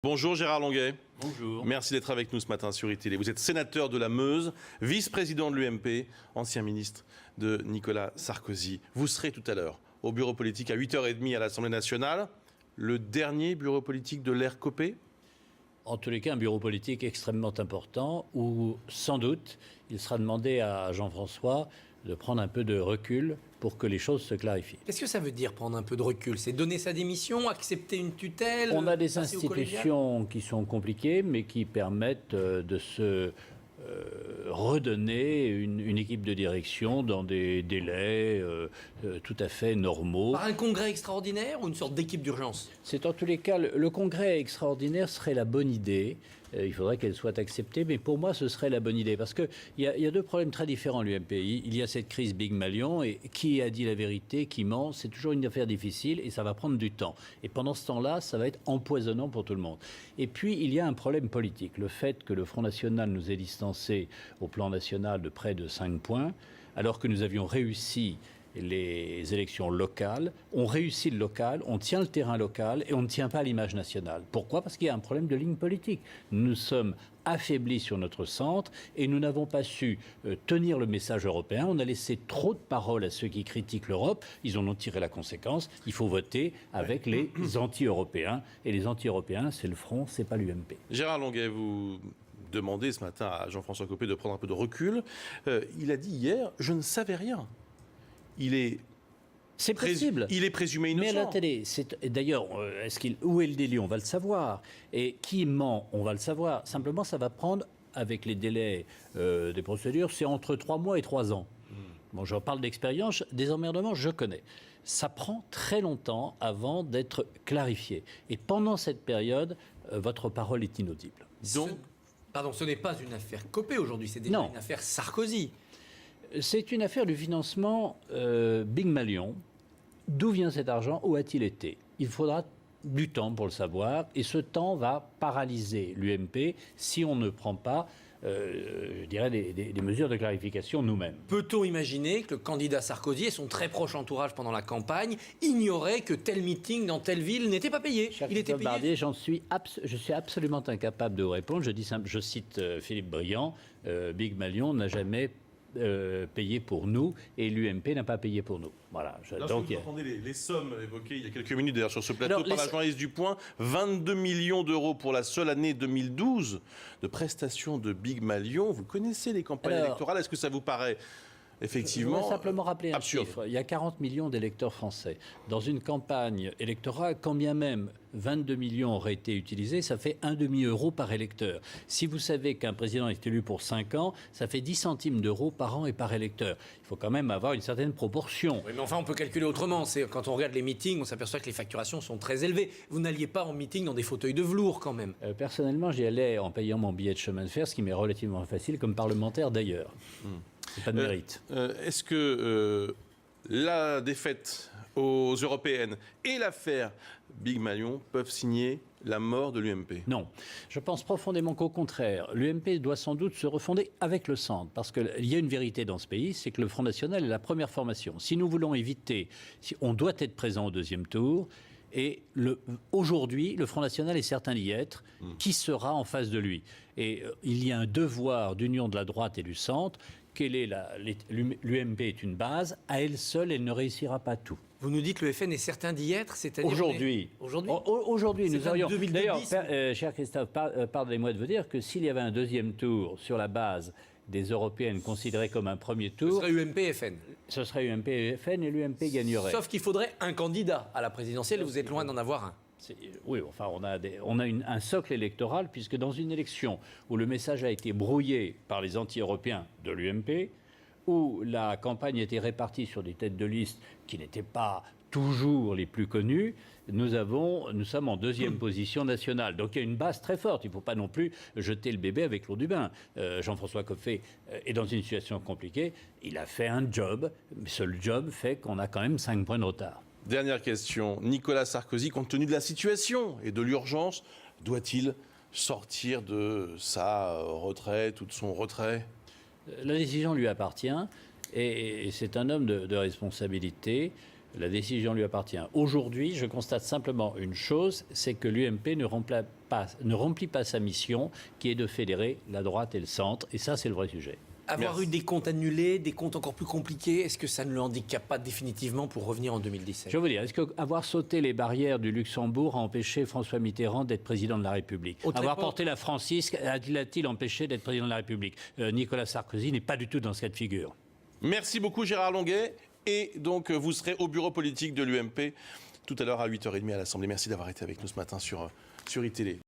Bonjour Gérard Longuet. Bonjour. Merci d'être avec nous ce matin sur iTélé. Vous êtes sénateur de la Meuse, vice-président de l'UMP, ancien ministre de Nicolas Sarkozy. Vous serez tout à l'heure au bureau politique à 8h30 à l'Assemblée nationale. Le dernier bureau politique de l'ère Copé ? En tous les cas, un bureau politique extrêmement important où, sans doute, il sera demandé à Jean-François de prendre un peu de recul pour que les choses se clarifient. Qu'est-ce que ça veut dire prendre un peu de recul? C'est donner sa démission, accepter une tutelle? On a des passer au collégial? institutions qui sont compliquées, mais qui permettent de se redonner une équipe de direction dans des délais tout à fait normaux. Par un congrès extraordinaire ou une sorte d'équipe d'urgence? C'est en tous les cas, le congrès extraordinaire serait la bonne idée. Il faudrait qu'elle soit acceptée, mais pour moi, ce serait la bonne idée. Parce qu'il y a deux problèmes très différents à l'UMP. Il y a cette crise Big Malion, et qui a dit la vérité, qui ment, c'est toujours une affaire difficile, et ça va prendre du temps. Et pendant ce temps-là, ça va être empoisonnant pour tout le monde. Et puis, il y a un problème politique. Le fait que le Front National nous ait distancés au plan national de près de 5 points, alors que nous avions réussi les élections locales, on réussit le local, on tient le terrain local et on ne tient pas l'image nationale. Pourquoi ? Parce qu'il y a un problème de ligne politique. Nous sommes affaiblis sur notre centre et nous n'avons pas su tenir le message européen. On a laissé trop de paroles à ceux qui critiquent l'Europe. Ils en ont tiré la conséquence. Il faut voter avec les anti-européens. Et les anti-européens, c'est le Front, c'est pas l'UMP. Gérard Longuet, vous demandez ce matin à Jean-François Copé de prendre un peu de recul. Il a dit hier, je ne savais rien. C'est possible. Il est présumé innocent. Mais à la télé, d'ailleurs, où est le délit ? On va le savoir. Et qui ment ? On va le savoir. Simplement, ça va prendre, avec les délais des procédures, c'est entre 3 mois et 3 ans. Bon, je parle d'expérience. Des emmerdements, je connais. Ça prend très longtemps avant d'être clarifié. Et pendant cette période, votre parole est inaudible. Donc, pardon, ce n'est pas une affaire Copé aujourd'hui, c'est déjà une affaire Sarkozy. C'est une affaire du financement Big Malion. D'où vient cet argent ? Où a-t-il été ? Il faudra du temps pour le savoir, et ce temps va paralyser l'UMP si on ne prend pas, je dirais, des mesures de clarification nous-mêmes. Peut-on imaginer que le candidat Sarkozy et son très proche entourage pendant la campagne ignoraient que tel meeting dans telle ville n'était pas payé? Cher Il était Christophe payé. Barbier, je suis absolument incapable de vous répondre. Je cite Philippe Briand, Big Malion n'a jamais payé pour nous, et l'UMP n'a pas payé pour nous. Voilà. Donc, vous entendez les sommes évoquées il y a quelques minutes d'ailleurs sur ce plateau par la journaliste du Point. 22 millions d'euros pour la seule année 2012 de prestations de Big Malion. Vous connaissez les campagnes électorales. Est-ce que ça vous paraît effectivement je voudrais simplement rappeler absurde. Un chiffre. Il y a 40 millions d'électeurs français. Dans une campagne électorale, quand bien même 22 millions auraient été utilisés, ça fait un demi-euro par électeur. Si vous savez qu'un président est élu pour 5 ans, ça fait 10 centimes d'euros par an et par électeur. Il faut quand même avoir une certaine proportion. Oui, mais enfin, on peut calculer autrement. Quand on regarde les meetings, on s'aperçoit que les facturations sont très élevées. Vous n'alliez pas en meeting dans des fauteuils de velours, quand même. Personnellement, j'y allais en payant mon billet de chemin de fer, ce qui m'est relativement facile, comme parlementaire d'ailleurs. C'est pas de mérite. Est-ce que la défaite aux européennes et l'affaire Big Malion peuvent signer la mort de l'UMP? Non. Je pense profondément qu'au contraire, l'UMP doit sans doute se refonder avec le centre. Parce qu'il y a une vérité dans ce pays, c'est que le Front National est la première formation. Si nous voulons éviter, on doit être présent au deuxième tour. Et aujourd'hui, le Front National est certain d'y être. Qui sera en face de lui? Et il y a un devoir d'union de la droite et du centre. L'UMP est une base. À elle seule, elle ne réussira pas tout. Vous nous dites que le FN est certain d'y être, c'est-à-dire... Aujourd'hui, nous aurions... 2010. D'ailleurs, cher Christophe, pardonnez-moi de vous dire que s'il y avait un deuxième tour sur la base des européennes considérées comme un premier tour... Ce serait UMP-FN. Ce serait UMP-FN et l'UMP gagnerait. Sauf qu'il faudrait un candidat à la présidentielle, vous êtes loin d'en avoir un. Oui, enfin, on a un socle électoral, puisque dans une élection où le message a été brouillé par les anti-européens de l'UMP, où la campagne était répartie sur des têtes de liste qui n'étaient pas toujours les plus connues, nous sommes en deuxième position nationale. Donc il y a une base très forte. Il ne faut pas non plus jeter le bébé avec l'eau du bain. Jean-François Copé est dans une situation compliquée. Il a fait un job, mais ce job fait qu'on a quand même 5 points de retard. Dernière question. Nicolas Sarkozy, compte tenu de la situation et de l'urgence, doit-il sortir de sa retraite ou de son retrait? La décision lui appartient et c'est un homme de responsabilité. La décision lui appartient. Aujourd'hui, je constate simplement une chose, c'est que l'UMP ne remplit pas sa mission, qui est de fédérer la droite et le centre. Et ça, c'est le vrai sujet. Avoir Merci. eu des comptes annulés, des comptes encore plus compliqués, est-ce que ça ne le handicape pas définitivement pour revenir en 2017 Je veux dire, est-ce qu'avoir sauté les barrières du Luxembourg a empêché François Mitterrand d'être président de la République? Autre Avoir époque. porté la francisque l'a-t-il empêché d'être président de la République? Nicolas Sarkozy n'est pas du tout dans ce cas de figure. Merci beaucoup Gérard Longuet. Et donc vous serez au bureau politique de l'UMP tout à l'heure à 8h30 à l'Assemblée. Merci d'avoir été avec nous ce matin sur iTélé.